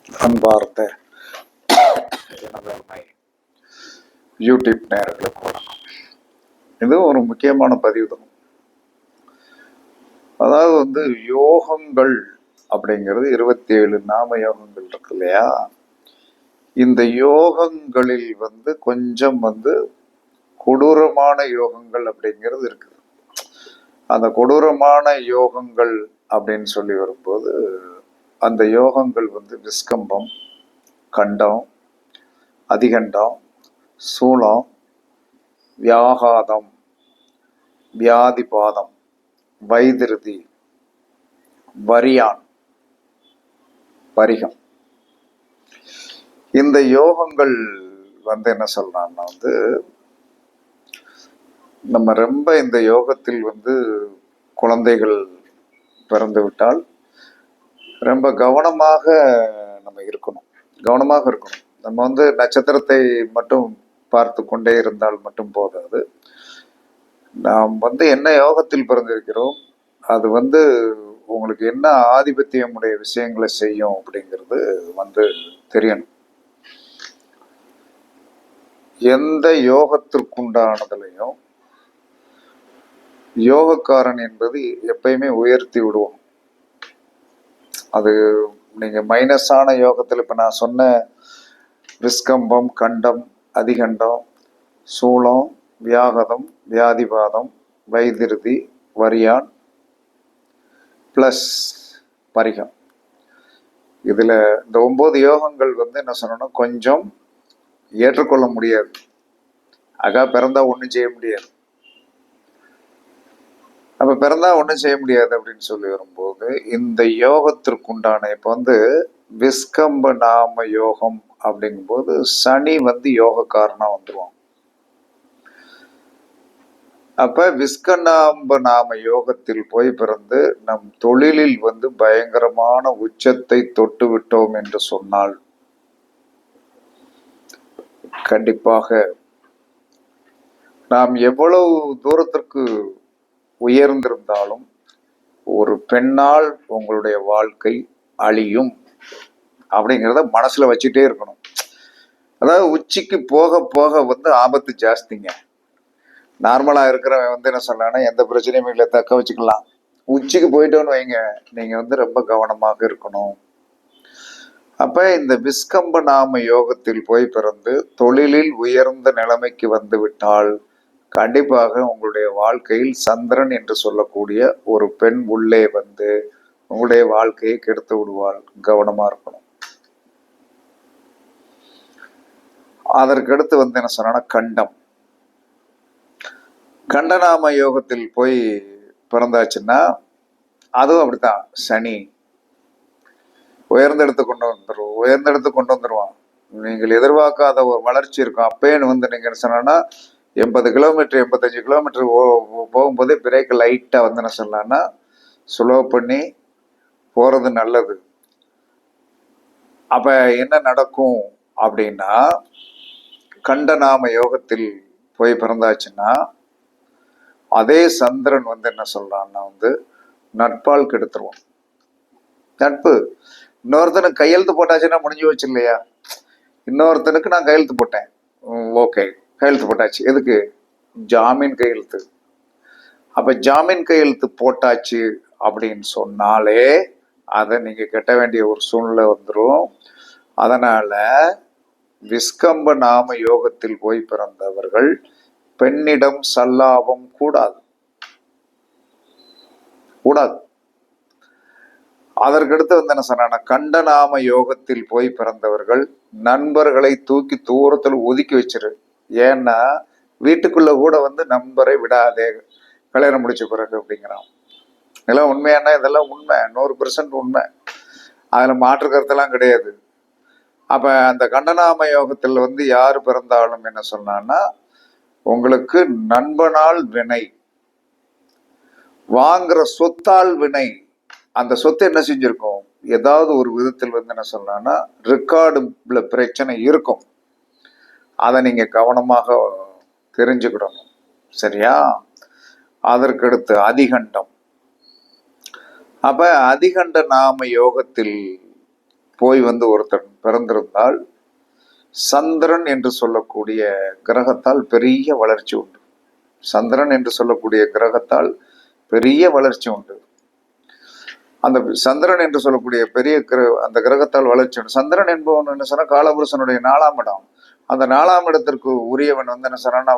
அன்பார்ந்த யூடியூப் நேயர்களுக்கு வணக்கம். இது ஒரு முக்கியமான பதிவு தான். அதாவது யோகங்கள் அப்படிங்கிறது 27 நாம யோகங்கள் இருக்கு இல்லையா? இந்த யோகங்களில் கொஞ்சம் கொடூரமான யோகங்கள் அப்படிங்கிறது இருக்குது. அந்த கொடூரமான யோகங்கள் அப்படின்னு சொல்லி வரும்போது அந்த யோகங்கள் விஸ்கம்பம், கண்டம், அதிகண்டம், சூலம், வியாகாதம், வியாதிபாதம், வைதிருதி, வரியான், பரிகம். இந்த யோகங்கள் என்ன சொல்றான்னா நம்ம ரொம்ப இந்த யோகத்தில் குழந்தைகள் பிறந்து விட்டால் ரொம்ப கவனமாக நம்ம இருக்கணும். நம்ம நட்சத்திரத்தை மட்டும் பார்த்து கொண்டே இருந்தால் மட்டும் போதாது. நாம் என்ன யோகத்தில் பிறந்திருக்கிறோம், அது உங்களுக்கு என்ன ஆதிபத்தியமுடைய விஷயங்களை செய்யும் அப்படிங்கிறது தெரியணும். எந்த யோகத்திற்குண்டானதுலையும் யோகக்காரன் என்பது எப்பயுமே உயர்த்தி விடுவோம். அது நீங்க மைனஸான யோகத்தில் இப்ப நான் சொன்ன விஸ்கம்பம், கண்டம், அதிகண்டம், சூலம், வியாகதம், வியாதிபாதம், வைதிருதி, வரியான் பிளஸ் பரிகம், இதுல இந்த 9 யோகங்கள் என்ன சொன்னா கொஞ்சம் ஏற்றுக்கொள்ள முடியாது. பிறந்தா ஒண்ணும் செய்ய முடியாது. அப்ப பிறந்தா ஒண்ணும் செய்ய முடியாது அப்படின்னு சொல்லி வரும்போது இந்த யோகத்திற்குண்டான இப்ப விஸ்கம்ப நாம யோகம் அப்படிங்கும்போது சனி யோகக்காரனா வந்துருவான். அப்ப விஸ்கநாம்ப நாம யோகத்தில் போய் பிறந்து நம் தொழிலில் பயங்கரமான உச்சத்தை தொட்டு விட்டோம் என்று சொன்னால் கண்டிப்பாக நாம் எவ்வளவு தூரத்திற்கு உயர்ந்திருந்தாலும் ஒரு பெண்ணால் உங்களுடைய வாழ்க்கை அழியும் அப்படிங்கிறத மனசுல வச்சுட்டே இருக்கணும். அதாவது உச்சிக்கு போக போக ஆபத்து ஜாஸ்திங்க. நார்மலா இருக்கிறவன் என்ன சொல்லலாம்னா எந்த பிரச்சனையும் இல்லை, தக்க வச்சுக்கலாம். உச்சிக்கு போயிட்டோன்னு வைங்க, நீங்க ரொம்ப கவனமாக இருக்கணும். அப்ப இந்த விஸ்கம்ப நாம யோகத்தில் போய் பிறந்து தொழிலில் உயர்ந்த நிலைமைக்கு வந்து விட்டால் கண்டிப்பாக உங்களுடைய வாழ்க்கையில் சந்திரன் என்று சொல்லக்கூடிய ஒரு பெண் உள்ளே உங்களுடைய வாழ்க்கையை கெடுத்து விடுவாள். கவனமா இருக்கணும். அதற்கடுத்து என்ன சொன்னா கண்டம். கண்டநாம யோகத்தில் போய் பிறந்தாச்சுன்னா அதுவும் அப்படித்தான். சனி உயர்ந்தெடுத்து கொண்டு வந்துருவான். நீங்கள் எதிர்பார்க்காத ஒரு வளர்ச்சி இருக்கும். அப்பேன்னு நீங்க என்ன சொன்னா 80 கிலோமீட்டர் 85 கிலோமீட்டர் போகும்போதே பிரேக் லைட்டா என்ன சொல்லலாம்னா ஸ்லோ பண்ணி போறது நல்லது. அப்ப என்ன நடக்கும் அப்படின்னா கண்டநாம யோகத்தில் போய் பிறந்தாச்சுன்னா அதே சந்திரன் என்ன சொல்றான்னா நட்பால் கெடுத்துருவோம். நட்பு இன்னொருத்தனுக்கு கையெழுத்து போட்டாச்சுன்னா முடிஞ்சு வச்சு இல்லையா? இன்னொருத்தனுக்கு நான் கையெழுத்து போட்டேன், ஓகே கையெழுத்து போட்டாச்சு. எதுக்கு? ஜாமீன் கையெழுத்து. அப்ப ஜாமீன் கையெழுத்து போட்டாச்சு அப்படின்னு சொன்னாலே அதை நீங்க கட்ட வேண்டிய ஒரு சூழ்நிலை வந்துடும். அதனால விஸ்கம்ப நாம யோகத்தில் போய் பிறந்தவர்கள் பெண்ணிடம் சல்லாபம் கூடாது. அதற்கடுத்து என்ன சொன்னா கண்டநாம யோகத்தில் போய் பிறந்தவர்கள் நண்பர்களை தூக்கி தூரத்தில் ஒதுக்கி வச்சிரு. ஏன்னா வீட்டுக்குள்ள கூட நண்பரை விடாதே கல்யாணம் முடிச்ச பிறகு அப்படிங்கிறான். இதெல்லாம் உண்மையானா? இதெல்லாம் உண்மை, 100% உண்மை. அதுல மாற்று கருத்தெல்லாம் கிடையாது. அப்ப அந்த கண்டநாம யோகத்தில் யாரு பிறந்தாலும் என்ன சொன்னான்னா உங்களுக்கு நண்பனால் வினை, வாங்குற சொத்தால் வினை. அந்த சொத்து என்ன செஞ்சிருக்கும்? ஏதாவது ஒரு விதத்தில் என்ன சொன்னா ரெக்கார்டுல பிரச்சனை இருக்கும். அதை நீங்க கவனமாக தெரிஞ்சுக்கிடணும். சரியா? அதற்கடுத்து அதிகண்டம். அப்ப அதிகண்ட நாம யோகத்தில் போய் வந்து ஒருத்தன் பிறந்திருந்தால் சந்திரன் என்று சொல்லக்கூடிய கிரகத்தால் பெரிய வளர்ச்சி உண்டு. சந்திரன் என்று சொல்லக்கூடிய கிரகத்தால் பெரிய வளர்ச்சி உண்டு. அந்த சந்திரன் என்று சொல்லக்கூடிய பெரிய அந்த கிரகத்தால் வளர்ச்சி உண்டு. சந்திரன் என்பவன் என்ன சொன்னா காலபுருஷனுடைய 4ஆம் இடம். அந்த 4ஆம் இடத்திற்கு உரியவன் வந்து என்ன சொன்னா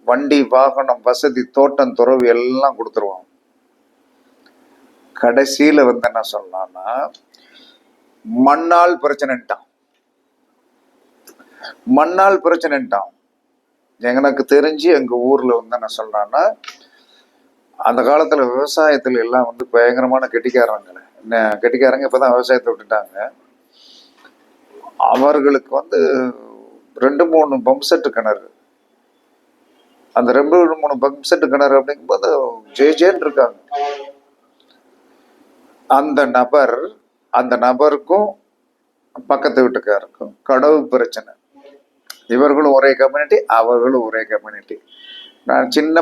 வண்டி வாகனம் வசதி தோட்டம் துறவு எல்லாம் கொடுத்துருவான். கடைசியில வந்து என்ன சொன்னான்னா மண்ணால் பிரச்சனைட்டான். மண்ணால் பிரச்சனைட்டான். எனக்கு தெரிஞ்சு எங்க ஊர்ல வந்து என்ன சொல்றான்னா அந்த காலத்துல விவசாயத்துல எல்லாம் வந்து பயங்கரமான கெட்டிக்காரங்க இப்பதான் விவசாயத்தை விட்டுட்டாங்க. அவர்களுக்கு வந்து 2-3 பம்ப் செட்டு கிணறு. அந்த 2-3 பம்ப் செட்டு கிணறு அப்படிங்கும்போது ஜேன்னு இருக்காங்க. அந்த நபருக்கும் பக்கத்து வீட்டுக்காருக்கும் கடவு பிரச்சனை. இவர்களும் ஒரே கம்யூனிட்டி, அவர்களும் ஒரே கம்யூனிட்டி. நான் சின்ன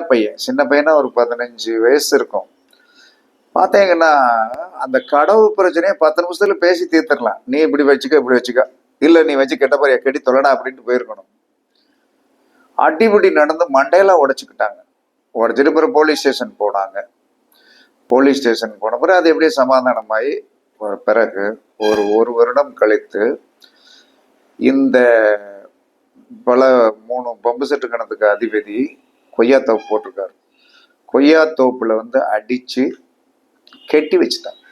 பையனா ஒரு 15 வயசு இருக்கும். பார்த்தீங்கன்னா அந்த கடவு பிரச்சனையை 10 நிமிஷத்துல பேசி தீர்த்துடலாம். நீ இப்படி வச்சுக்க, இல்ல நீ வச்சு கெட்ட பாரியா கெட்டி தொலைடா அப்படின்ட்டு போயிருக்கணும். அடிபடி நடந்து மண்டையெல்லாம் உடைச்சிட்டு பிறகு போலீஸ் ஸ்டேஷன் போனாங்க. போலீஸ் ஸ்டேஷன் போன பிறகு அது எப்படியே சமாதானமாயி பிறகு ஒரு வருடம் கழித்து இந்த பல 3 பம்பு செட்டு கணத்துக்கு அதிபதி கொய்யா தோப்பு போட்டிருக்காரு. கொய்யா தோப்புல வந்து அடிச்சு கெட்டி வச்சுட்டாங்க.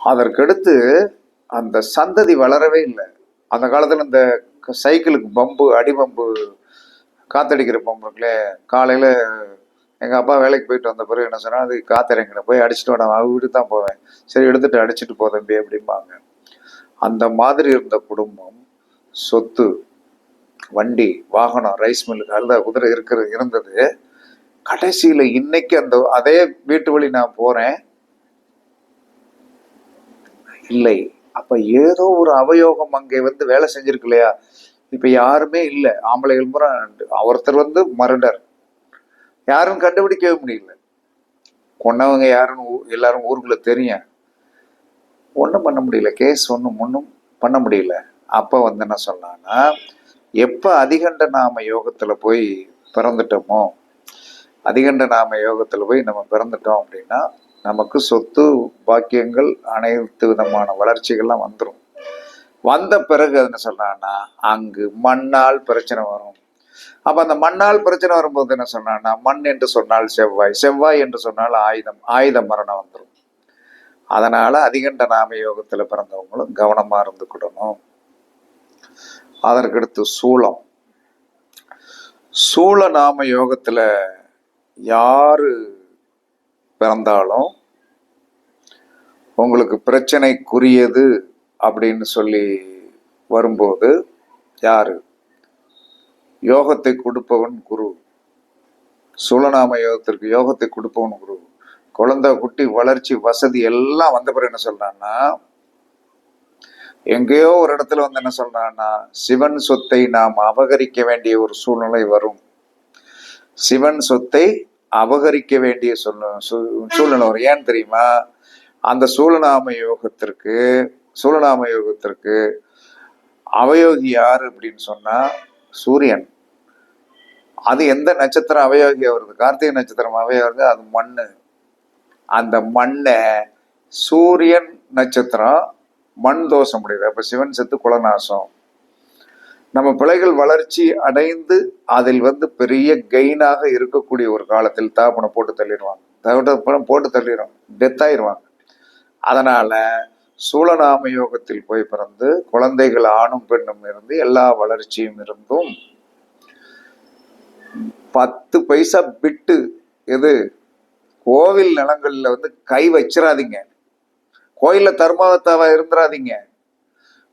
அதற்கடுத்து அந்த சந்ததி வளரவே இல்லை. அந்த காலத்துல இந்த சைக்கிளுக்கு பம்பு அடிபம்பு காத்தடிக்கிற பம்பு இருக்குல்ல, காலையில எங்க அப்பா வேலைக்கு போயிட்டு வந்த பிறகு என்ன சொன்னா அது காத்திறங்கின போய் அடிச்சுட்டு வேணாம் அவங்க வீட்டுக்கு தான் போவேன். சரி எடுத்துட்டு அடிச்சுட்டு போதம்பி அப்படிம்பாங்க. அந்த மாதிரி இருந்த குடும்பம் சொத்து வண்டி வாகனம் ரைஸ் மில்லுக்கு அல்ல குதிரை இருந்தது. கடைசியில இன்னைக்கு அதே வீட்டு வழி நான் போறேன் இல்லை. அப்ப ஏதோ ஒரு அவயோகம் அங்கே வந்து வேலை செஞ்சிருக்கு இல்லையா. இப்ப யாருமே இல்லை. ஆம்பளைகள் முறை ஒருத்தர் வந்து மர்டர், யாரும் கண்டுபிடிக்கவே முடியல. கொன்னவங்க யாருன்னு எல்லாரும் ஊருக்குள்ள தெரியும். ஒன்றும் பண்ண முடியல. கேஸ் ஒன்றும் பண்ண முடியல. அப்போ வந்து என்ன சொன்னான்னா எப்போ அதிகண்ட நாம யோகத்துல போய் பிறந்துட்டோமோ, அதிகண்ட நாம யோகத்துல போய் நம்ம பிறந்துட்டோம் அப்படின்னா நமக்கு சொத்து பாக்கியங்கள் அனைத்து விதமான வளர்ச்சிகள்லாம் வந்துடும். வந்த பிறகு என்ன சொல்றான்னா அங்கு மண்ணால் பிரச்சனை வரும். அப்ப அந்த மண்ணால் பிரச்சனை வரும்போது என்ன சொன்னான்னா மண் என்று சொன்னால் செவ்வாய் என்று சொன்னால் ஆயுத மரணம் வந்துடும். அதனால அதிகண்ட நாம யோகத்துல பிறந்தவங்களும் கவனமா இருந்துக்கிடணும். அதற்கடுத்து சூல நாம யோகத்துல யாரு பிறந்தாலும் உங்களுக்கு பிரச்சனைக்குரியது அப்படின்னு சொல்லி வரும்போது யாரு யோகத்தை கொடுப்பவன் குரு. சூலநாம யோகத்திற்கு யோகத்தை கொடுப்பவன் குரு. குழந்தை குட்டி வளர்ச்சி வசதி எல்லாம் வந்த பிறகு என்ன சொல்றான்னா எங்கேயோ ஒரு இடத்துல வந்து என்ன சொல்றான்னா சிவன் சொத்தை நாம் அபகரிக்க வேண்டிய ஒரு சூழ்நிலை வரும். சிவன் சொத்தை அபகரிக்க வேண்டிய சூழ்நிலை வரும். ஏன்னு தெரியுமா? அந்த சூலநாம யோகத்திற்கு அவயோகி யாரு அப்படின்னு சொன்னா சூரியன். அது எந்த நட்சத்திரம் அவயோகியா வருது? கார்த்திகை நட்சத்திரம் அவயோகி, அது மண்ணு. அந்த மண்ணை சூரியன் நட்சத்திரம் மண் தோஷம் முடியுது. அப்ப சிவன் செத்து குலநாசம். நம்ம பிள்ளைகள் வளர்ச்சி அடைந்து அதில் வந்து பெரிய கெயினாக இருக்கக்கூடிய ஒரு காலத்தில் தாப்பனை போட்டு தள்ளிடுவாங்க, டெத் ஆயிடுவாங்க. அதனால சூலநாம யோகத்தில் போய் பிறந்து குழந்தைகள் ஆணும் பெண்ணும் இருந்து எல்லா வளர்ச்சியும் இருந்தும் 10 பைசா பிட்டு எது கோவில் நிலங்கள்ல வந்து கை வச்சிடாதீங்க. கோயில்ல தர்மத்தாவா இருந்துடாதீங்க.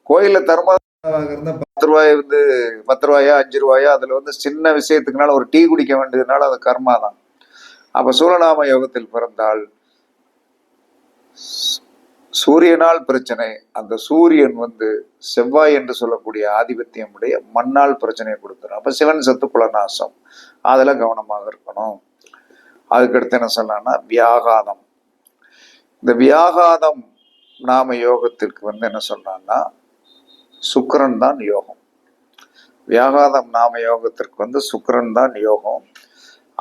கோயில்ல தர்மத்தாவாக இருந்தா 10 ரூபாய் வந்து 10 ரூபாயா 5 ரூபாயா அதுல வந்து சின்ன விஷயத்துக்குனால ஒரு டீ குடிக்க வேண்டியதுனால அது கர்மா தான். அப்ப சூலநாம யோகத்தில் பிறந்தால் சூரியனால் பிரச்சனை. அந்த சூரியன் வந்து செவ்வாய் என்று சொல்லக்கூடிய ஆதிபத்தியம் உடைய மண்ணால் பிரச்சனையை கொடுத்துரும். அப்ப சிவன் சத்து குலநாசம். அதுல கவனமாக இருக்கணும். அதுக்கடுத்து என்ன சொல்லலாம்னா வியாகாதம். இந்த வியாகாதம் நாம யோகத்திற்கு என்ன சொல்றான்னா சுக்கிரன் தான் யோகம். வியாகாதம் நாம யோகத்திற்கு சுக்கிரன் தான் யோகம்.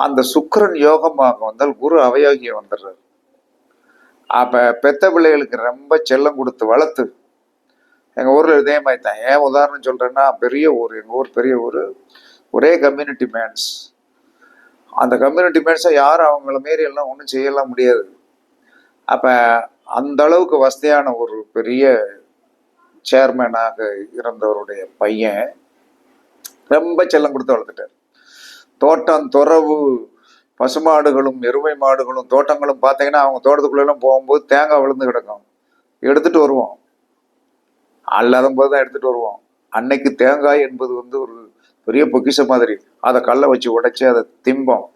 அந்த சுக்கிரன் யோகமாக வந்தால் குரு அவயோகியம் வந்துடுறாரு. அப்ப பெத்த பிள்ளைகளுக்கு ரொம்ப செல்லம் கொடுத்து வளர்த்து, எங்க ஊர்ல இதே மாதிரி தான். ஏன் உதாரணம் சொல்றேன்னா, பெரிய ஊர், எங்க ஊர் பெரிய ஊர், ஒரே கம்யூனிட்டி மேன்ஸ். அந்த கம்யூனிட்டி மேன்ஸை யாரும் அவங்கள மாரி எல்லாம் ஒன்றும் செய்யலாம் முடியாது. அப்ப அந்த அளவுக்கு வசதியான ஒரு பெரிய சேர்மேனாக இருந்தவருடைய பையன் ரொம்ப செல்லம் கொடுத்து வளர்த்துட்டார். தோட்டம், துறவு, பசுமாடுகளும் எருமை மாடுகளும் தோட்டங்களும் பார்த்தீங்கன்னா அவங்க தோட்டத்துக்குள்ளெல்லாம் போகும்போது தேங்காய் விழுந்து கிடக்கும், எடுத்துட்டு வருவோம். அல்லாத போது தான் எடுத்துட்டு வருவோம். அன்னைக்கு தேங்காய் என்பது ஒரு பெரிய பொக்கிஷ மாதிரி. அதை கல்லை வச்சு உடைச்சி அதை திம்போம்.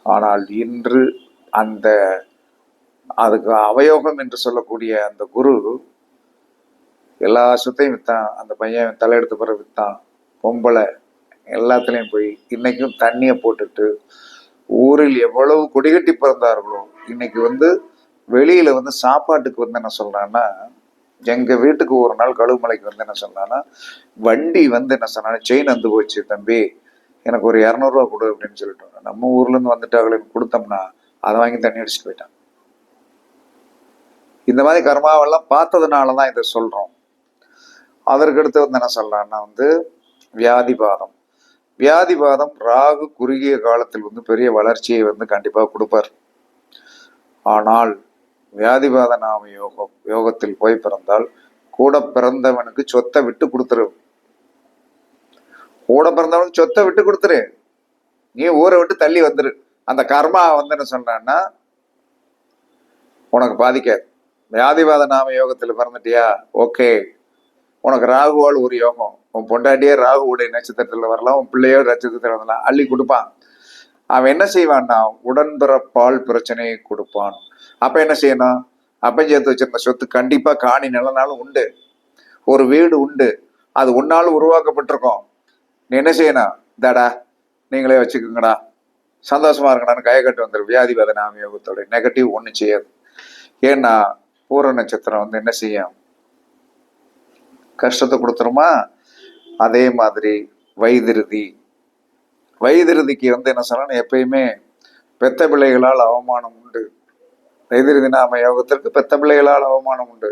ஆனால் இன்று அந்த அதுக்கு அவயோகம் என்று சொல்லக்கூடிய அந்த குரு எல்லா சொத்தையும் விற்றான். அந்த பையன் தலையெடுத்து பிறகு விற்றான். பொம்பளை எல்லாத்துலேயும் போய் இன்னைக்கும் தண்ணியை போட்டுட்டு ஊரில் எவ்வளவு கொடிகட்டி பிறந்தார்களோ இன்னைக்கு வெளியில சாப்பாட்டுக்கு என்ன சொல்றான்னா, எங்க வீட்டுக்கு ஒரு நாள் கழுவுமலைக்கு என்ன சொன்னான்னா, வண்டி என்ன சொன்னா, செயின் வந்து போச்சு தம்பி, எனக்கு ஒரு 200 ரூபா கொடு அப்படின்னு சொல்லிட்டோம். நம்ம ஊர்ல இருந்து வந்துட்டாங்களேன்னு கொடுத்தோம்னா அதை வாங்கி தண்ணி அடிச்சுட்டு போயிட்டான். இந்த மாதிரி கர்மாவெல்லாம் பார்த்ததுனாலதான் இதை சொல்றோம். அதற்கடுத்து என்ன சொல்றான்னா வியாதிபாதம். வியாதிபாதம் ராகு குறுகிய காலத்தில் பெரிய வளர்ச்சியை கண்டிப்பா கொடுப்பார். ஆனால் வியாதிபாத நாம யோகத்தில் போய் பிறந்தால் கூட பிறந்தவனுக்கு சொத்தை விட்டு கொடுத்துரு. கூட பிறந்தவனுக்கு சொத்தை விட்டு கொடுத்துரு. நீ ஊரை விட்டு தள்ளி வந்துரு. அந்த கர்மா என்ன சொல்றான்னா உனக்கு பாதிக்காது. வியாதிபாத நாம யோகத்துல பிறந்துட்டியா, ஓகே, உனக்கு ராகுவால் ஒரு யோகம். உன் பொண்டாட்டியே ராகுவுடைய நட்சத்திரத்துல வரலாம், உன் பிள்ளையோ நட்சத்திரத்துல வரலாம், அள்ளி கொடுப்பான். அவன் என்ன செய்வான்னா உடன்பிறப்பால் பிரச்சனையை கொடுப்பான். அப்ப என்ன செய்யணும்? அப்பன் சேர்த்து வச்சிருந்த சொத்து கண்டிப்பா காணி நிலனாலும் உண்டு, ஒரு வீடு உண்டு, அது உன்னாலும் உருவாக்கப்பட்டிருக்கும். நீ என்ன செய்யணும்? தாடா நீங்களே வச்சுக்கோங்கடா, சந்தோஷமா இருக்கடான்னு கையை கட்டு வந்துடும். வியாதிபாத நாம யோகத்தோட நெகட்டிவ் ஒன்றும் செய்யாது. ஏன்னா பூர நட்சத்திரம் என்ன செய்யும்? கஷ்டத்தை கொடுத்துருமா. அதே மாதிரி வைதிருதி. வைதிருதிக்கு என்ன சொல்லணும், எப்பயுமே பெத்த பிள்ளைகளால் அவமானம் உண்டு. வைதிருதி நாம யோகத்திற்கு பெத்த பிள்ளைகளால் அவமானம் உண்டு.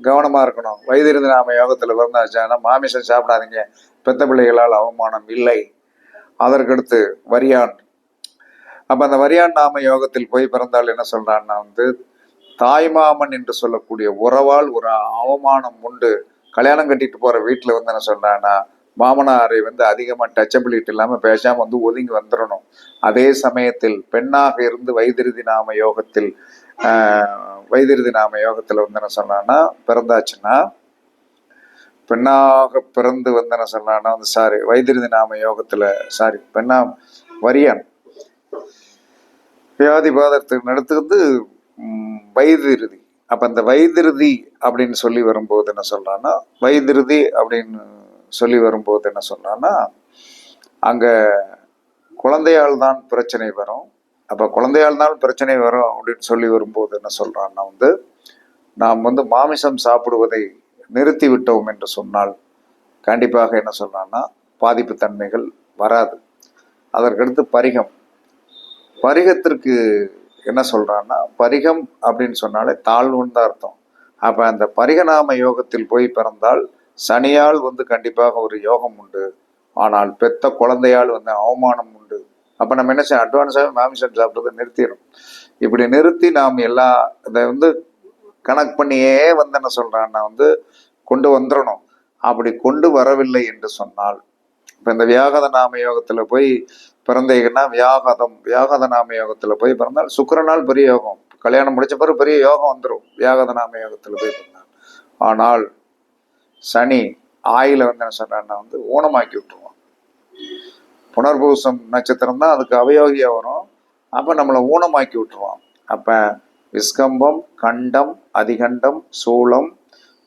கவனமா இருக்கணும். வைதிருதி நாம யோகத்துல பிறந்தாச்சுன்னா மாமிசம் சாப்பிடாதீங்க, பெத்த பிள்ளைகளால் அவமானம் இல்லை. அதற்கடுத்து வரியான். அப்ப அந்த வரியான் நாம யோகத்தில் போய் பிறந்தால் என்ன சொல்றான்னா தாய்மாமன் என்று சொல்லக்கூடிய உறவால் ஒரு அவமானம் உண்டு. கல்யாணம் கட்டிட்டு போற வீட்டுல என்ன சொல்றான்னா மாமனாரை அதிகமா டச்சபிலிட்டி இல்லாம பேசாம ஒதுங்கி வந்துடணும். அதே சமயத்தில் பெண்ணாக இருந்து வைதிருதி நாம யோகத்தில் என்ன சொன்னான்னா பிறந்தாச்சுன்னா, பெண்ணாக பிறந்து என்ன சொன்னான்னா வைதிருதி நாம யோகத்துல பெண்ணா வரியான் வியாதிபாதத்துக்கு நடத்துறது வைதிருதி. அப்ப அந்த வைதிருதி அப்படின்னு சொல்லி வரும்போது என்ன சொல்றான்னா, வைதிருதி அப்படின்னு சொல்லி வரும்போது என்ன சொல்றான்னா, அங்க குழந்தையால் தான் பிரச்சனை வரும். அப்ப குழந்தையால் தான் பிரச்சனை வரும் அப்படின்னு சொல்லி வரும்போது என்ன சொல்றான்னா நாம் மாமிசம் சாப்பிடுவதை நிறுத்தி விட்டோம் என்று சொன்னால் கண்டிப்பாக என்ன சொல்றான்னா பாதிப்பு தன்மைகள் வராது. அதற்கடுத்து பரிகம். பரிகத்திற்கு என்ன சொல்றான்னா, பரிகம் அப்படின்னு சொன்னாலே தாழ்வுன்னு தான் அர்த்தம். அப்ப அந்த பரிகநாம யோகத்தில் போய் பிறந்தால் சனியால் கண்டிப்பாக ஒரு யோகம் உண்டு. ஆனால் பெத்த குழந்தையால் அவமானம் உண்டு. அப்ப நம்ம என்ன செய்ய, அட்வான்ஸாக மாமிசம் சாப்பிட்றதை நிறுத்திடும். இப்படி நிறுத்தி நாம் எல்லா இதை கனெக்ட் பண்ணியே என்ன சொல்றான்னா கொண்டு வந்துடணும். அப்படி கொண்டு வரவில்லை என்று சொன்னால், இப்ப இந்த வியாகத நாம யோகத்துல போய் பிறந்தீங்கன்னா, வியாகத நாம யோகத்துல போய் பிறந்தால் சுக்கிரனால் பெரிய யோகம். கல்யாணம் முடிச்ச பிறகு பெரிய யோகம் வந்துடும் வியாகத நாம யோகத்துல போய் பிறந்தால். ஆனால் சனி ஆயில என்ன சொல்றான்னா ஊனமாக்கி விட்டுருவான். புனர்பூசம் நட்சத்திரம் தான் அதுக்கு அவயோகியா வரும். அப்ப நம்மளை ஊனமாக்கி விட்டுருவான். அப்ப விஸ்கம்பம், கண்டம், அதிகண்டம், சூலம்,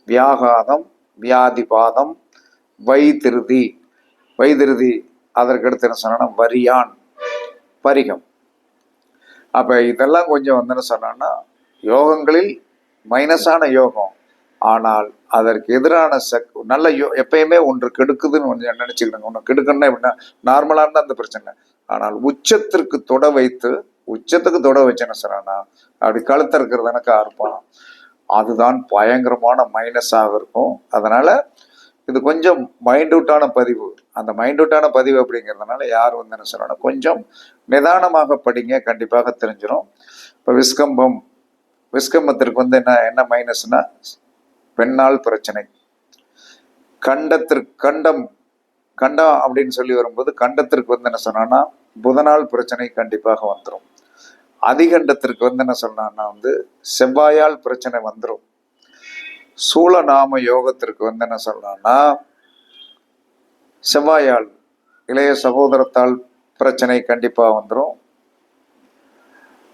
வியாகாதம், வியாதிபாதம், வைதிருதி. அதற்கடுத்து என்ன சொன்னா வரியான், பரிகம். அப்ப இதெல்லாம் கொஞ்சம் என்ன சொன்னா யோகங்களில் மைனஸான யோகம். ஆனால் அதற்கு எதிரான நல்ல எப்பயுமே ஒன்று கெடுக்குதுன்னு கொஞ்சம் நினைச்சுக்கிடுங்க. ஒன்று கெடுக்கணும்னா எப்படின்னா நார்மலான அந்த பிரச்சனை. ஆனால் உச்சத்திற்கு தொட வச்சேன்னு சொன்னா அப்படி கழுத்த இருக்கிறது எனக்கு அர்ப்பணம். அதுதான் பயங்கரமான மைனஸாக இருக்கும். அதனால இது கொஞ்சம் மைண்டூட்டான பதிவு. அந்த மைண்டூட்டான பதிவு அப்படிங்கிறதுனால யார் என்ன சொல்லணும், கொஞ்சம் நிதானமாக படிங்க, கண்டிப்பாக தெரிஞ்சிடும். இப்போ விஸ்கம்பத்திற்கு என்ன மைனஸ்னா பெண்ணால் பிரச்சனை. கண்டம் அப்படின்னு சொல்லி வரும்போது கண்டத்திற்கு என்ன சொன்னா புதனால் பிரச்சனை கண்டிப்பாக வந்துடும். அதிகண்டத்திற்கு என்ன சொன்னா செவ்வாயால் பிரச்சனை வந்துடும். சூலநாம யோகத்திற்கு என்ன சொல்லலாம்னா செவ்வாயால் இளைய சகோதரத்தால் பிரச்சனை கண்டிப்பா வந்துடும்.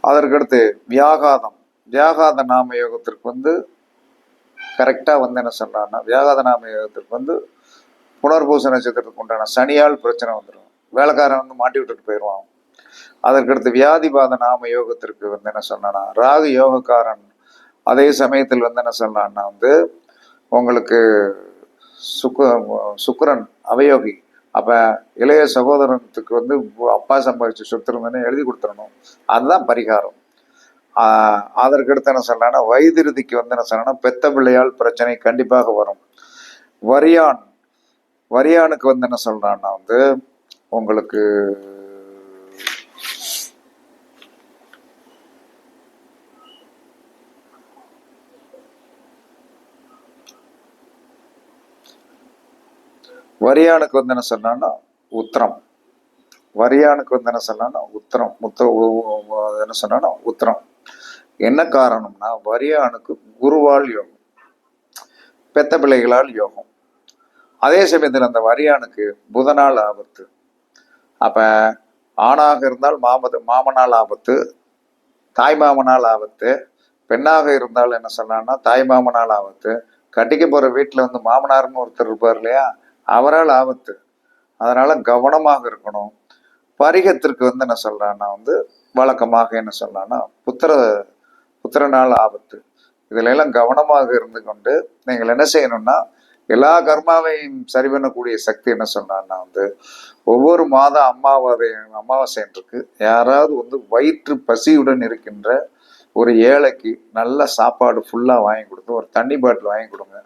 அதற்கடுத்து வியாகாத நாம யோகத்திற்கு கரெக்டா என்ன சொல்லலாம்னா வியாகாத நாம யோகத்திற்கு புனர்பூச நட்சத்திரத்துக்கு உண்டான சனியால் பிரச்சனை வந்துடும். வேலைக்காரன் மாட்டி விட்டுட்டு போயிடுவான். அதற்கடுத்து வியாதிபாத நாம யோகத்திற்கு என்ன சொன்னா ராகு யோகக்காரன். அதே சமயத்தில் என்ன சொல்லலாம்னா உங்களுக்கு சுக்கிரன் அவயோகி. அப்ப இளைய சகோதரத்துக்கு அப்பா சம்பாதிச்சு சொத்து இருந்ததுன்னு எழுதி கொடுத்துடணும். அதுதான் பரிகாரம். அதற்கடுத்து என்ன சொல்லலாம்னா வைத்திருதிக்கு என்ன சொல்லலாம்னா பெத்த பிள்ளையால் பிரச்சனை கண்டிப்பாக வரும். வரியானுக்கு என்ன சொல்றான்னா உங்களுக்கு வரியானுக்கு என்ன சொன்னா உத்திரம். வரியானுக்கு என்ன சொன்னா உத்திரம். என்ன சொன்னா உத்திரம். என்ன காரணம்னா வரியானுக்கு குருவால் யோகம், பெத்த பிள்ளைகளால் யோகம். அதே சமயத்தில் அந்த வரியானுக்கு புதனால் ஆபத்து. அப்ப ஆணாக இருந்தால் மாமனால் ஆபத்து, தாய் மாமனால் ஆபத்து. பெண்ணாக இருந்தால் என்ன சொன்னான்னா தாய் மாமனால் ஆபத்து. கட்டிக்க போற வீட்டுல மாமனார்னு ஒருத்தர் இருப்பார் இல்லையா, அவரால் ஆபத்து. அதனால கவனமாக இருக்கணும். பரிகத்திற்கு என்ன சொல்றான்னா வழக்கமாக என்ன சொல்றான்னா புத்திரனால் ஆபத்து. இதுல எல்லாம் கவனமாக இருந்து கொண்டு நீங்கள் என்ன செய்யணும்னா எல்லா கர்மாவையும் சரி பண்ணக்கூடிய சக்தி என்ன சொன்னான்னா ஒவ்வொரு மாதம் அமாவாசை இருக்கு, யாராவது வயிற்று பசியுடன் இருக்கின்ற ஒரு ஏழைக்கு நல்ல சாப்பாடு ஃபுல்லா வாங்கி கொடுத்து ஒரு தண்ணி பாட்டில் வாங்கி கொடுங்க.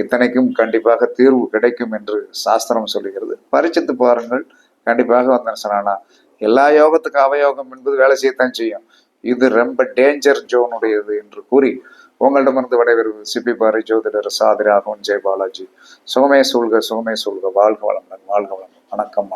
இத்தனைக்கும் கண்டிப்பாக தீர்வு கிடைக்கும் என்று சாஸ்திரம் சொல்லுகிறது. பரிச்சித்து பாருங்கள். கண்டிப்பாக சொன்னா எல்லா யோகத்துக்கும் அவயோகம் என்பது வேலை செய்யத்தான் செய்யும். இது ரொம்ப டேஞ்சர் ஜோனுடையது என்று கூறி உங்களிடமிருந்து விடைபெறுவது சிப்பிபாறை ஜோதிடர் சாதிராகவன் ஜெயபாலாஜி. சுகமே சூழ்க, வாழ்க வளமுடன், வாழ்க வளமுடன். வணக்கம்.